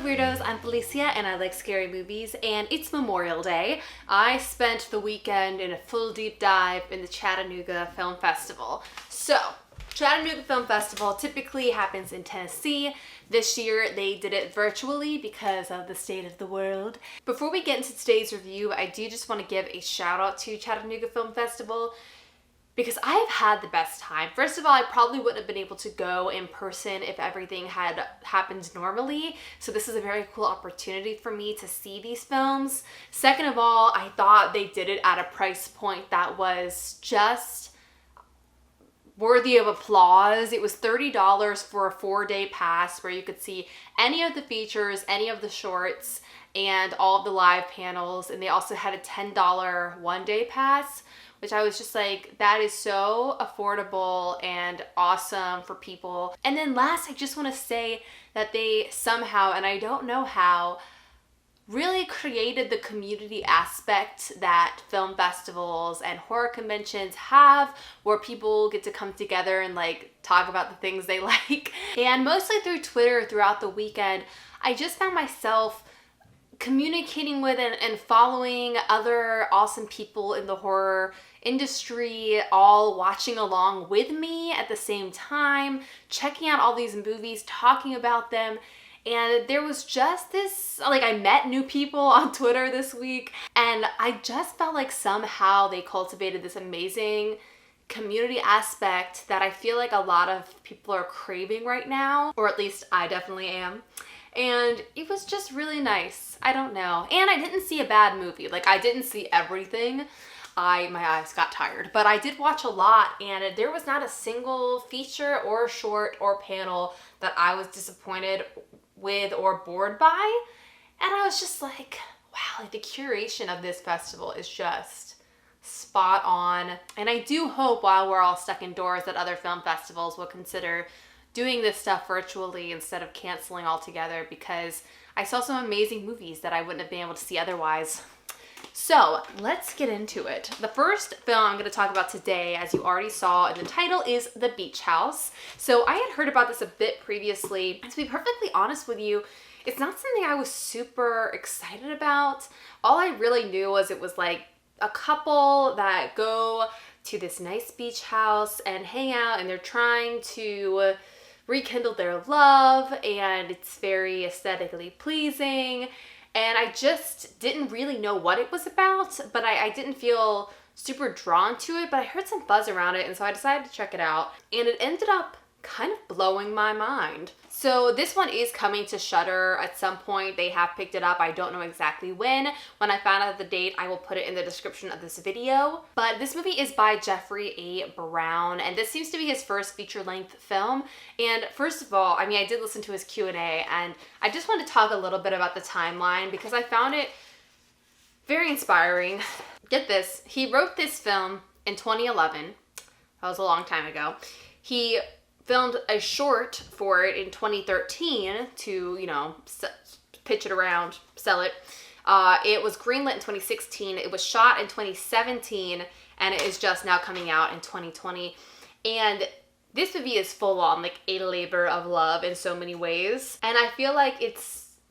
up, weirdos? I'm Felicia and I like scary movies, and it's Memorial Day. I spent the weekend in a full deep dive in the Chattanooga Film Festival. So, Chattanooga Film Festival typically happens in Tennessee. This year they did it virtually because of the state of the world. Before we get into today's review, I do just want to give a shout out to Chattanooga Film Festival because I've had the best time. First of all, I probably wouldn't have been able to go in person if everything had happened normally. So this is a very cool opportunity for me to see these films. Second of all, I thought they did it at a price point that was just worthy of applause. It was $30 for a 4-day pass where you could see any of the features, any of the shorts, and all of the live panels. And they also had a $10 1-day pass, which I was just like, that is so affordable and awesome for people. And then last, I just want to say that they somehow, and I don't know how, really created the community aspect that film festivals and horror conventions have, where people get to come together and like talk about the things they like. And mostly through Twitter throughout the weekend, I just found myself communicating with and following other awesome people in the horror industry, all watching along with me at the same time, checking out all these movies, talking about them. And there was just this, like, I met new people on Twitter this week, and I just felt like somehow they cultivated this amazing community aspect that I feel like a lot of people are craving right now, or at least I definitely am. And it was just really nice. I don't know. And I didn't see a bad movie. Like, I didn't see everything. My eyes got tired, but I did watch a lot, and there was not a single feature or short or panel that I was disappointed with or bored by. And I was just like, wow, like the curation of this festival is just spot on. And I do hope while we're all stuck indoors that other film festivals will consider doing this stuff virtually instead of canceling altogether, because I saw some amazing movies that I wouldn't have been able to see otherwise. So let's get into it. The first film I'm going to talk about today, as you already saw in the title, is The Beach House. So I had heard about this a bit previously. And to be perfectly honest with you, it's not something I was super excited about. All I really knew was it was like a couple that go to this nice beach house and hang out, and they're trying to rekindle their love, and it's very aesthetically pleasing. And I just didn't really know what it was about, but I didn't feel super drawn to it, but I heard some buzz around it, and so I decided to check it out. And it ended up kind of blowing my mind. So this one is coming to Shudder at some point. They have picked it up. I don't know exactly when. When I find out the date, I will put it in the description of this video. But this movie is by Jeffrey A. Brown, and this seems to be his first feature-length film. And first of all, I mean, I did listen to his Q&A, and I just want to talk a little bit about the timeline because I found it very inspiring. Get this, he wrote this film in 2011. That was a long time ago. He filmed a short for it in 2013 to, you know, pitch it around, sell it. It was greenlit in 2016. It was shot in 2017, and it is just now coming out in 2020. And this movie is full on like a labor of love in so many ways. And I feel like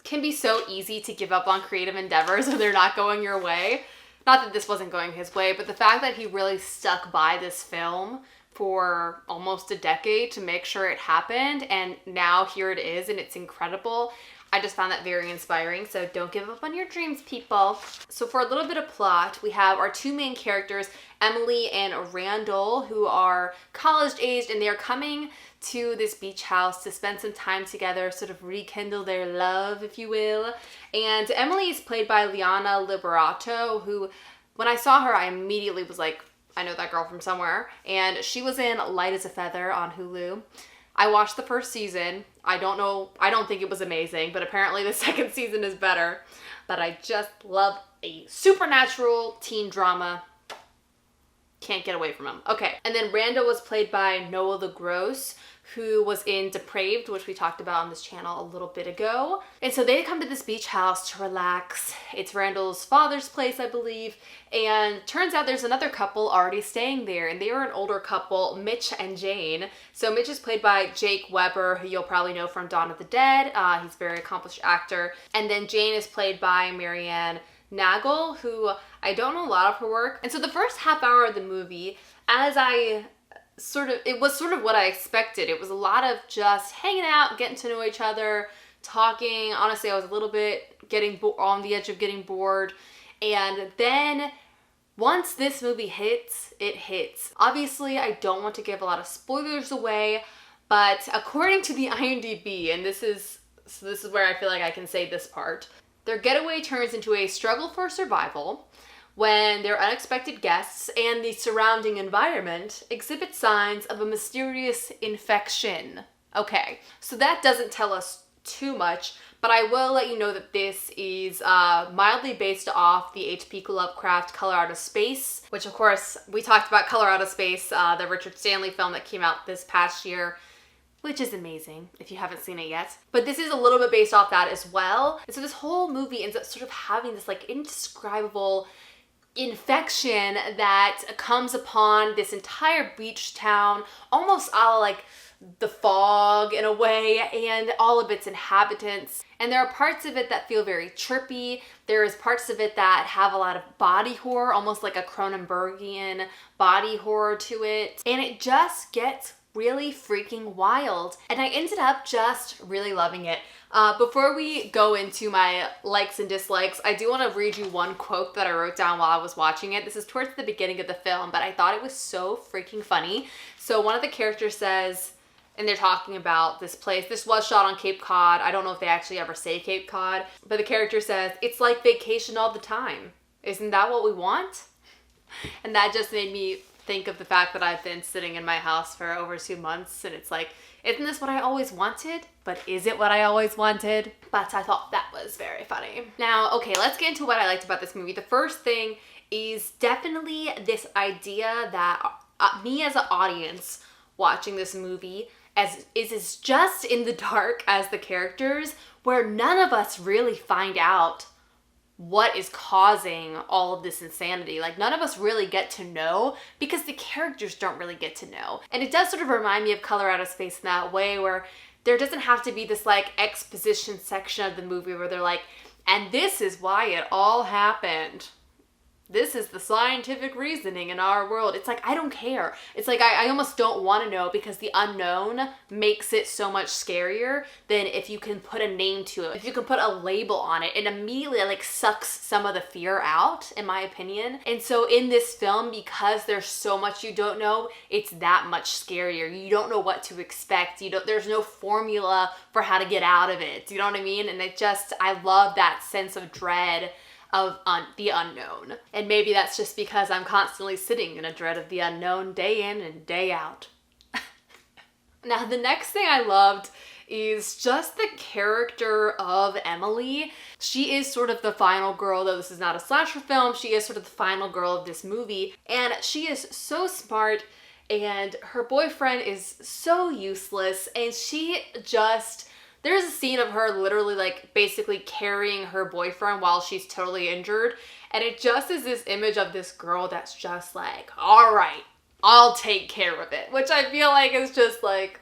can be so easy to give up on creative endeavors when they're not going your way. Not that this wasn't going his way, but the fact that he really stuck by this film for almost a decade to make sure it happened, and now here it is, and it's incredible. I just found that very inspiring, so don't give up on your dreams, people. So for a little bit of plot, we have our two main characters, Emily and Randall, who are college-aged, and they are coming to this beach house to spend some time together, sort of rekindle their love, if you will. And Emily is played by Liana Liberato, who, when I saw her, I immediately was like, I know that girl from somewhere. And she was in Light as a Feather on Hulu. I watched the first season. I don't think it was amazing, but apparently the second season is better. But I just love a supernatural teen drama. Can't get away from him. Okay. And then Randall was played by Noah LaGrosse, who was in Depraved, which we talked about on this channel a little bit ago. And so they come to this beach house to relax. It's Randall's father's place, I believe. And turns out there's another couple already staying there, and they are an older couple, Mitch and Jane. So Mitch is played by Jake Weber, who you'll probably know from Dawn of the Dead. He's a very accomplished actor. And then Jane is played by Marianne Nagel, who I don't know a lot of her work. And so the first half hour of the movie, it was sort of what I expected. It was a lot of just hanging out, getting to know each other, talking. Honestly, I was a little bit on the edge of getting bored. And then once this movie hits, it hits. Obviously, I don't want to give a lot of spoilers away, but according to the IMDb, and this is where I feel like I can say this part, their getaway turns into a struggle for survival when their unexpected guests and the surrounding environment exhibit signs of a mysterious infection. Okay, so that doesn't tell us too much, but I will let you know that this is mildly based off the H.P. Lovecraft Color Out of Space, which of course, we talked about Color Out of Space, the Richard Stanley film that came out this past year, which is amazing if you haven't seen it yet. But this is a little bit based off that as well. And so this whole movie ends up sort of having this like indescribable infection that comes upon this entire beach town, almost a la like The Fog in a way, and all of its inhabitants. And there are parts of it that feel very trippy. There's parts of it that have a lot of body horror, almost like a Cronenbergian body horror to it. And it just gets really freaking wild. And I ended up just really loving it. Before we go into my likes and dislikes, I do want to read you one quote that I wrote down while I was watching it. This is towards the beginning of the film, but I thought it was so freaking funny. So one of the characters says, and they're talking about this place. This was shot on Cape Cod. I don't know if they actually ever say Cape Cod, but the character says, "It's like vacation all the time. Isn't that what we want?" And that just made me think of the fact that I've been sitting in my house for over 2 months, and it's like, isn't this what I always wanted? But is it what I always wanted? But I thought that was very funny. Now, okay, let's get into what I liked about this movie. The first thing is definitely this idea that me as an audience watching this movie is just in the dark as the characters, where none of us really find out what is causing all of this insanity. Like, none of us really get to know because the characters don't really get to know. And it does sort of remind me of Color Out of Space in that way, where there doesn't have to be this like exposition section of the movie where they're like, and this is why it all happened. This is the scientific reasoning in our world. It's like, I don't care. It's like, I almost don't want to know, because the unknown makes it so much scarier than if you can put a name to it. If you can put a label on it, it immediately like sucks some of the fear out, in my opinion. And so in this film, because there's so much you don't know, it's that much scarier. You don't know what to expect. There's no formula for how to get out of it. You know what I mean? And I love that sense of dread of the unknown. And maybe that's just because I'm constantly sitting in a dread of the unknown day in and day out. Now, the next thing I loved is just the character of Emily. She is sort of the final girl, though this is not a slasher film, she is sort of the final girl of this movie. And she is so smart, and her boyfriend is so useless, and there's a scene of her literally like basically carrying her boyfriend while she's totally injured. And it just is this image of this girl that's just like, all right, I'll take care of it. Which I feel like is just like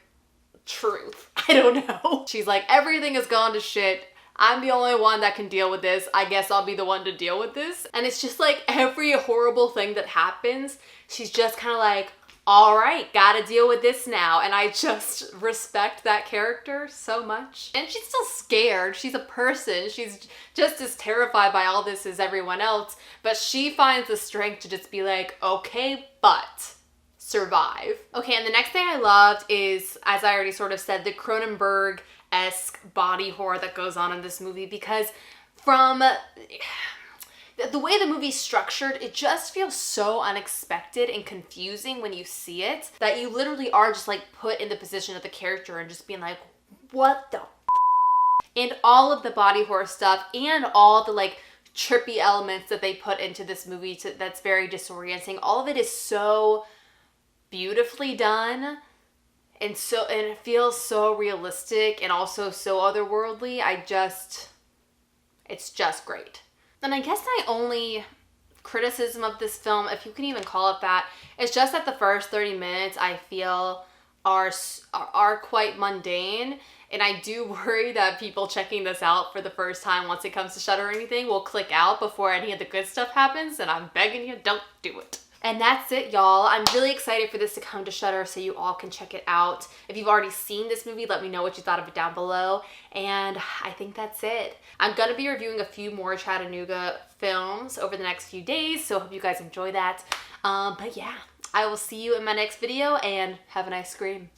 truth. I don't know. She's like, everything has gone to shit. I'm the only one that can deal with this. I guess I'll be the one to deal with this. And it's just like every horrible thing that happens, she's just kind of like, all right, gotta deal with this now. And I just respect that character so much. And she's still scared. She's a person. She's just as terrified by all this as everyone else. But she finds the strength to just be like, okay, but survive. Okay, and the next thing I loved is, as I already sort of said, the Cronenberg-esque body horror that goes on in this movie. Because from the way the movie's structured, it just feels so unexpected and confusing when you see it, that you literally are just like put in the position of the character and just being like, what the f-? And all of the body horror stuff and all the like trippy elements that they put into this movie that's very disorienting. All of it is so beautifully done, and it feels so realistic and also so otherworldly. It's just great. And I guess my only criticism of this film, if you can even call it that, is just that the first 30 minutes I feel are quite mundane. And I do worry that people checking this out for the first time once it comes to Shudder or anything will click out before any of the good stuff happens, and I'm begging you, don't do it. And that's it, y'all. I'm really excited for this to come to Shudder so you all can check it out. If you've already seen this movie, let me know what you thought of it down below. And I think that's it. I'm gonna be reviewing a few more Chattanooga films over the next few days, so I hope you guys enjoy that. But yeah, I will see you in my next video, and have a nice scream.